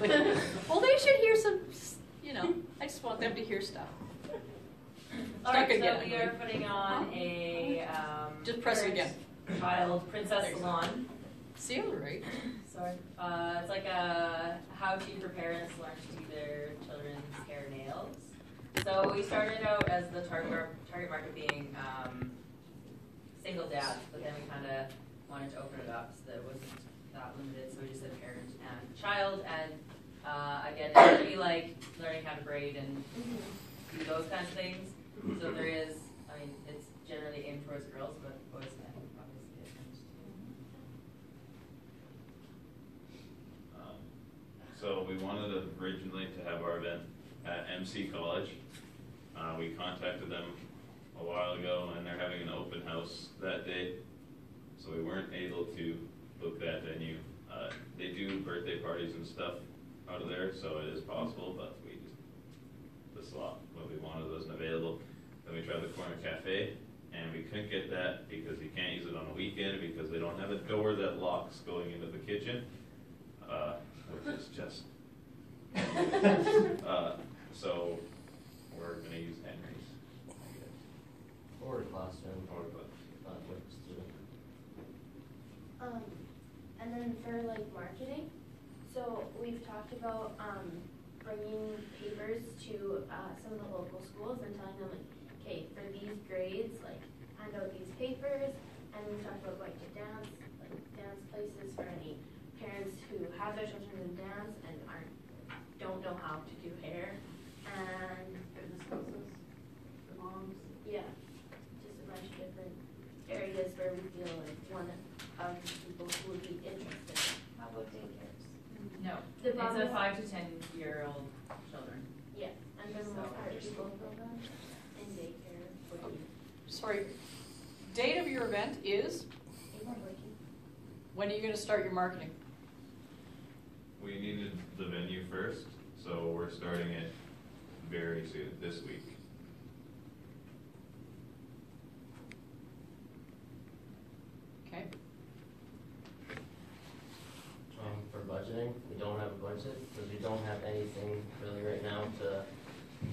Well, they should hear some, you know, I just want them to hear stuff. All right, so we are putting on a just press it again. Child princess salon. See, all right. Sorry. It's like a how-to for parents to learn to do their children's hair and nails. So we started out as the target market being single dads, but then we kind of wanted to open it up so that it wasn't that limited. So we just said parent and child, and again, it's going to be like learning how to braid and do those kinds of things. So there is, I mean, it's generally aimed towards girls, but boys can obviously get into it. So we wanted originally to have our event at MC College. We contacted them a while ago, and they're having an open house that day, so we weren't able to book that venue. They do birthday parties and stuff out of there, so it is possible, but the slot what we wanted wasn't available. Then we tried the Corner Cafe, and we couldn't get that because you can't use it on a weekend because they don't have a door that locks going into the kitchen, which is just so we're going to use Henry's, I guess. Or classroom. Or works too. And then for like marketing, so we've talked about bringing papers to some of the local schools and telling them like, okay, for these grades, like hand out these papers, and we've talked about going to dance places for any parents who have their children in dance and don't know how to do hair, and fitness classes for moms. Yeah, just a bunch of different areas where we feel like one of the people who would be interested. How about daycares? No, The it's problem a is- 5 to 10-year-old children. Yeah, and for the So most part, just people feel that in daycare would be Sorry, date of your event is? April working. When are you going to start your marketing? We needed the venue first, so we're starting it very soon, this week. Okay. For budgeting, we don't have a budget because we don't have anything really right now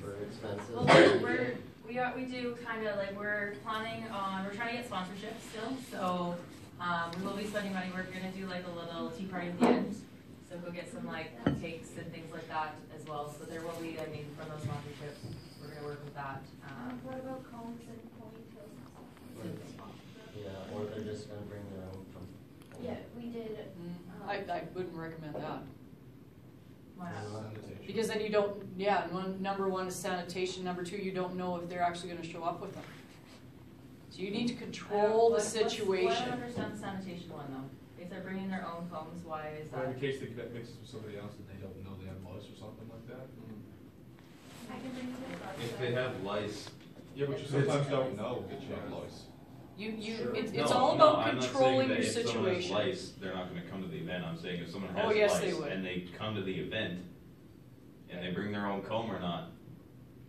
for expenses. Well, we do kind of like we're planning on, we're trying to get sponsorships still, so we will be spending money. We're going to do like a little tea party at the end, so go get some like cupcakes and things like that as well. So there will be, I mean, from those sponsorships, we're going to work with that. What about combs and ponytails and stuff? Yeah, or they're just going to bring their own from. Yeah, we did. I wouldn't recommend that. Why not? Because then you don't, number one is sanitation, number two, you don't know if they're actually going to show up with them. So you need to control the I situation. don't understand the sanitation one though. If they're bringing their own combs, why is Or that? in case they get mixed with somebody else and they don't know they have lice or something like that. I can bring it If they have lice. Yeah, but you sometimes don't know that you have lice. It's all about controlling your If someone has situation. lice, they're not going to come to the event. I'm saying if someone has Oh, yes, lice they would. and they come to the event and they bring their own comb or not,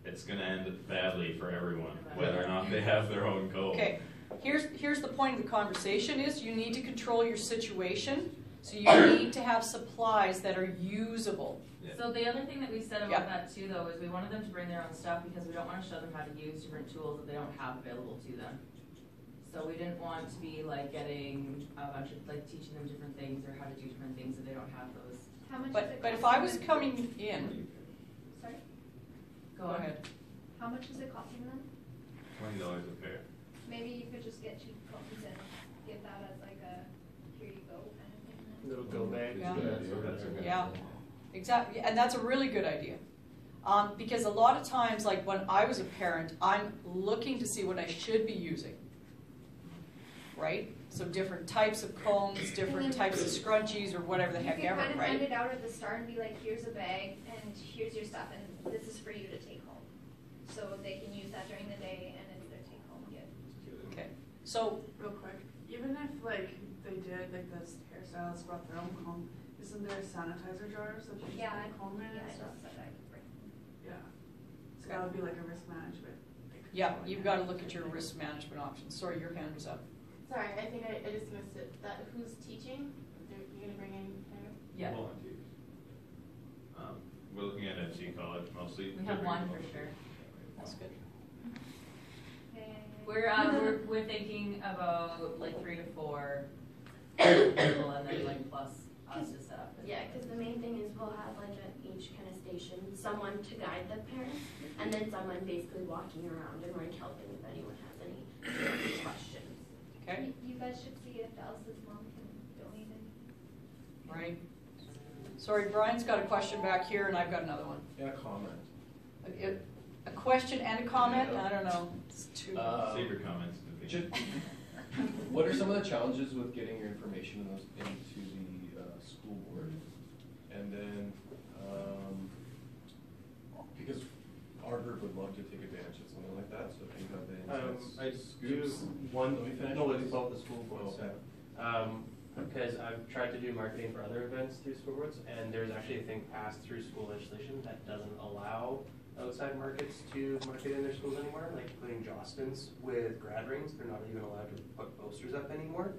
it's going to end badly for everyone, whether or not they have their own comb. Okay, here's the point of the conversation is you need to control your situation, so you need to have supplies that are usable. Yeah. So the other thing that we said about Yep. that too though is we wanted them to bring their own stuff because we don't want to show them how to use different tools that they don't have available to them. So we didn't want to be like getting a bunch of like teaching them different things or how to do different things if they don't have those. How much is But it if costing I was them? coming in, Sorry? go ahead. How much is it costing them? $20 a pair. Maybe you could just get cheap combs and give that as like a here you go kind of thing. Little go bag. Yeah. That's a good Yeah. idea. Exactly, and that's a really good idea. Because a lot of times, like when I was a parent, I'm looking to see what I should be using. Right? So different types of combs, different types of scrunchies, or whatever the heck You ever, can kind of hand right? it out at the start and be like, here's a bag and here's your stuff and this is for you to take home. So they can use that during the day and it's their take home gift. Okay, so Real quick, even if like they did like this hairstylist brought their own comb, isn't there sanitizer jars that you Yeah, just put comb in Yeah, and I stuff? just said I could bring. Yeah. So that would be like a risk management. Like, yeah, you've got to look at your risk management options. Sorry, your hand was up. Sorry, I think I just missed it. That who's teaching? You're gonna bring in? Yeah. Volunteers. knowledge mostly. We have one for sure. That's good. We're thinking about like 3 to 4 people and then like plus us to set up. Yeah, because the main thing is we'll have like at each kind of station, someone to guide the parents, and then someone basically walking around and like helping if anyone has any questions. Okay, You guys should see if Alice's mom can donate it. right. Sorry, Brian's got a question back here, and I've got another one. Yeah, comment. A question and a comment? I don't know. It's too. Save your comments to me. Just, what are some of the challenges with getting your information into the school board? And then, because our group would love to take advantage of something like that, so if you have the insights. I do scoops. one, Let me finish. no, it's about the school board Oh, okay. stuff. Because I've tried to do marketing for other events through school boards, and there's actually a thing passed through school legislation that doesn't allow outside markets to market in their schools anymore, like including Jostens with grad rings, they're not even allowed to put posters up anymore.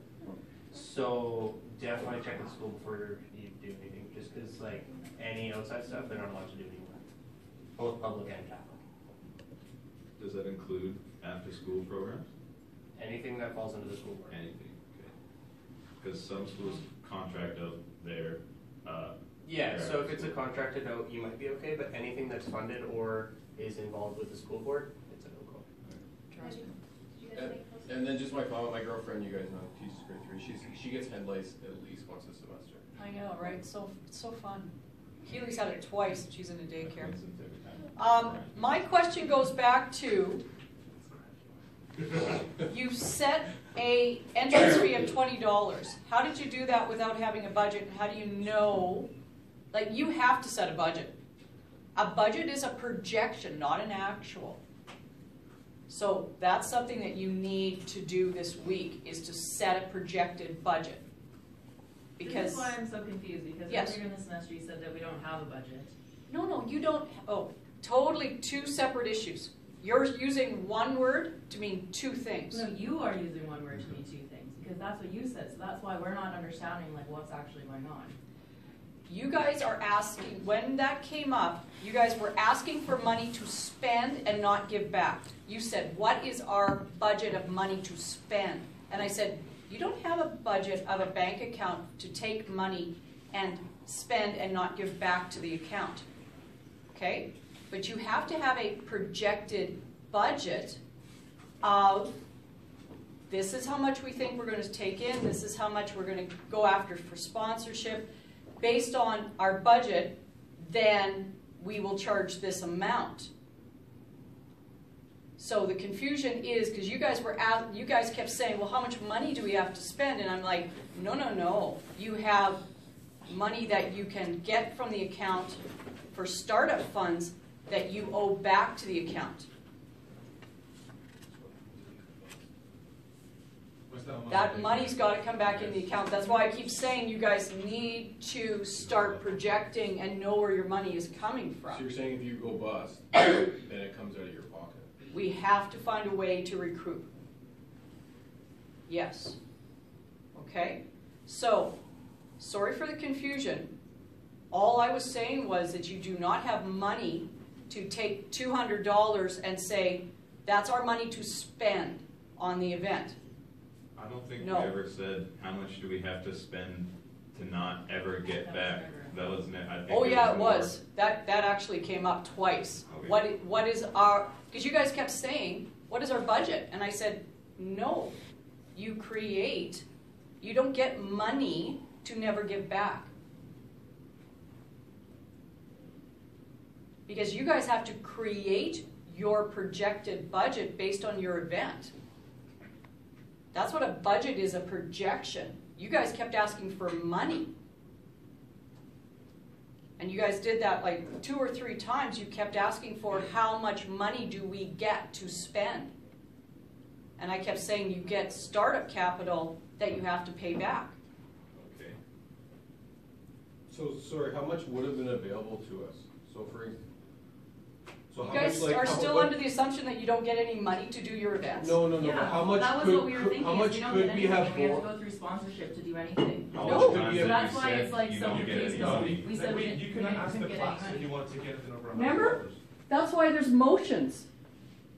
So definitely check the school before you do anything, just because like any outside stuff, they're not allowed to do anymore, both public and Catholic. Does that include after-school programs? Anything that falls under the school board. Anything, okay. Because some schools contract out their, Yeah, so if it's a contracted out, you might be okay, but anything that's funded or is involved with the school board, it's a no-go. Interesting. Did you guys make those? And then just my comment, my girlfriend, you guys know, teaches grade 3, she gets head lice at least once a semester. I know, right? So it's so fun. Keely's had it twice. She's in a daycare. Since every time. My question goes back to, you set a entrance fee of $20. How did you do that without having a budget? And how do you know, like you have to set a budget. A budget is a projection, not an actual. So that's something that you need to do this week, is to set a projected budget. This Because, is why I'm so confused, because Yes. earlier in the semester you said that we don't have a budget. no, you don't, oh, totally two separate issues. You're using one word to mean two things. No, you are using one word to mean two things, because that's what you said, so that's why we're not understanding like what's actually going on. You guys are asking, when that came up, you guys were asking for money to spend and not give back. You said, what is our budget of money to spend? And I said, you don't have a budget of a bank account to take money and spend and not give back to the account. Okay? But you have to have a projected budget of, this is how much we think we're going to take in, this is how much we're going to go after for sponsorship. Based on our budget, then we will charge this amount. So the confusion is, because you guys kept saying, well, how much money do we have to spend? And I'm like, no. You have money that you can get from the account for startup funds that you owe back to the account. What's that amount? That money's got to come back in the account. That's why I keep saying you guys need to start projecting and know where your money is coming So from. you're saying if you go bust, then it comes out of your pocket? We have to find a way to recoup. Yes. Okay? So, sorry for the confusion. All I was saying was that you do not have money to take $200 and say, that's our money to spend on the event. I don't think No. we ever said, how much do we have to spend to not ever get That was back? never- That was, I think. Oh yeah, it more. was. That actually came up twice. Okay. What is our, because you guys kept saying, what is our budget? And I said, no, you don't get money to never give back. Because you guys have to create your projected budget based on your event. That's what a budget is, a projection. You guys kept asking for money. And you guys did that like 2 or 3 times. You kept asking for how much money do we get to spend. And I kept saying you get startup capital that you have to pay back. Okay. So, sorry, how much would have been available to us? So So You how guys much, like, are how- still what- under the assumption that you don't get any money to do your events? No, but Yeah, how much that was could, what we were thinking, how is much we don't could get we anything, have and we have to more? go through sponsorship to do anything. How No. much So time So have that's you why said it's like you so don't get any confusing. money? We said we didn't, You we can ask the couldn't get any class if money. you want to take anything over $100. Remember? That's why there's motions.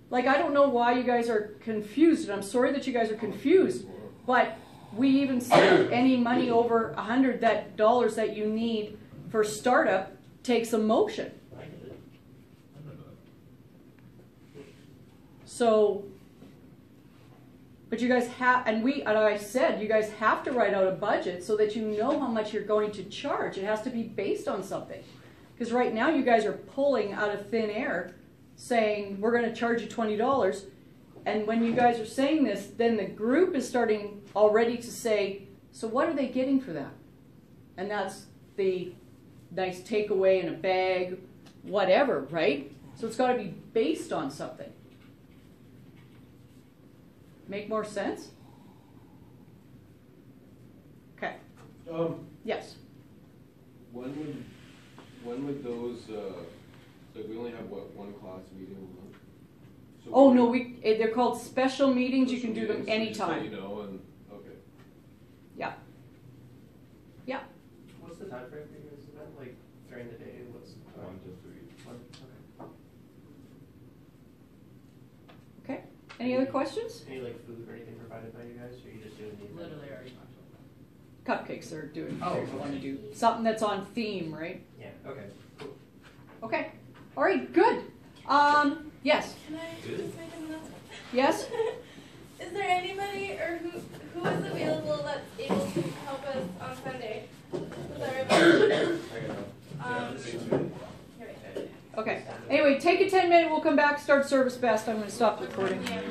Like, I don't know why you guys are confused, and I'm sorry that you guys are confused, but we even said any money over $100 that you need for startup takes a motion. I get it. I remember that. So, but you guys have, and I said, you guys have to write out a budget so that you know how much you're going to charge. It has to be based on something. Because right now you guys are pulling out of thin air saying, we're going to charge you $20. And when you guys are saying this, then the group is starting already to say, so what are they getting for that? And that's the nice takeaway in a bag, whatever, right? So it's got to be based on something. Make more sense? Okay. Yes. When would those, like we only have what, one class meeting a month? So Oh we- no, they're called special meetings. You special can do them meetings, so just anytime. so you know, and, okay. Yeah. Yeah. What's the time frame for your guys' event? Like during the day, what's the time? 1 to 3. Okay. Okay. Any other questions? Any like food or anything provided by you guys, or are you just doing the event? Literally already talked about Cupcakes are doing. Oh, They want to do something that's on theme, right? Yeah, okay, cool. Okay. All right. Good. Yes. Can I just make an announcement? Yes. Is there anybody or who is available that's able to help us on Sunday with our event? Here we go. Okay. Anyway, take a 10-minute. We'll come back. Start service best. I'm going to stop recording. Yeah.